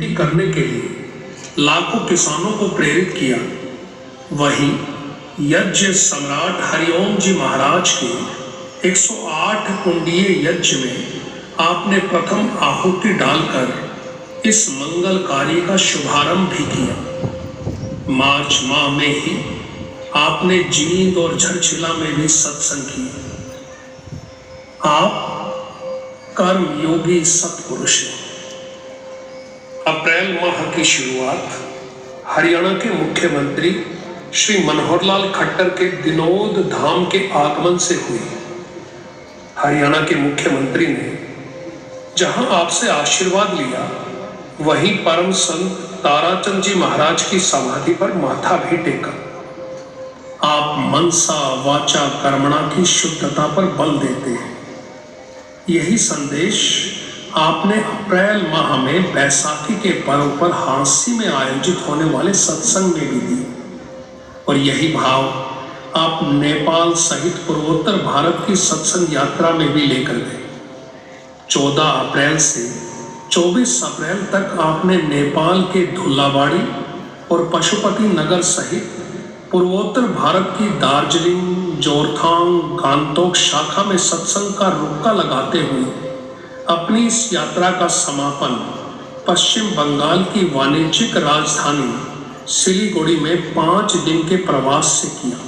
खेती करने के लिए लाखों किसानों को प्रेरित किया, वहीं यज्ञ सम्राट हरिओम जी महाराज के 108 कुंडीय यज्ञ में आपने प्रथम आहुति डालकर इस मंगल कार्य का शुभारंभ भी किया। मार्च माह में ही आपने जींद और झरछिला में भी सत्संग किया। आप कर्म योगी सत्पुरुष हैं। अप्रैल माह की शुरुआत हरियाणा के मुख्यमंत्री श्री मनोहर लाल खट्टर के दिनोद धाम के आगमन से हुई। हरियाणा के मुख्यमंत्री ने जहां आपसे आशीर्वाद लिया, वहीं परम संत ताराचंद जी महाराज की समाधि पर माथा भी टेका। आप मनसा वाचा कर्मणा की शुद्धता पर बल देते हैं। यही संदेश आपने अप्रैल माह में बैसाखी के पर्व पर हांसी में आयोजित होने वाले सत्संग में भी दी, और यही भाव आप नेपाल सहित पूर्वोत्तर भारत की सत्संग यात्रा में भी लेकर गए। 14 अप्रैल से 24 अप्रैल तक आपने नेपाल के धुल्लाबाड़ी और पशुपति नगर सहित पूर्वोत्तर भारत की दार्जिलिंग, जोरथांग, गांगटोक शाखा में सत्संग का रुक्का लगाते हुए अपनी इस यात्रा का समापन पश्चिम बंगाल की वाणिज्यिक राजधानी सिलीगुड़ी में 5 दिन के प्रवास से किया।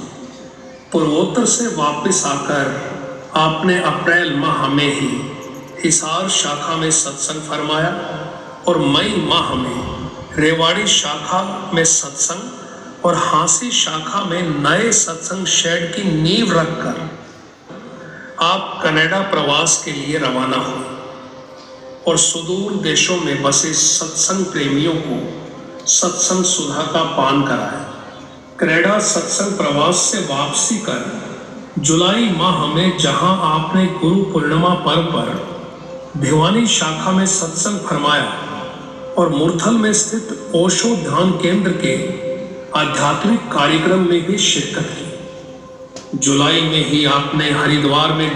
पूर्वोत्तर से वापस आकर आपने अप्रैल माह में ही हिसार शाखा में सत्संग फरमाया और मई माह में रेवाड़ी शाखा में सत्संग और हांसी शाखा में नए सत्संग शेड की नींव रखकर आप कनाडा प्रवास के लिए रवाना हुए और सुदूर देशों में बसे सत्संग प्रेमियों को सत्संग सुधा का पान कराया। कनाडा सत्संग प्रवास से वापसी कर जुलाई माह में जहां आपने गुरु पूर्णिमा पर्व पर भिवानी शाखा में सत्संग फरमाया और मुरथल में स्थित ओशो ध्यान केंद्र के आध्यात्मिक कार्यक्रम में भी शिरकत की। जुलाई में ही आपने हरिद्वार में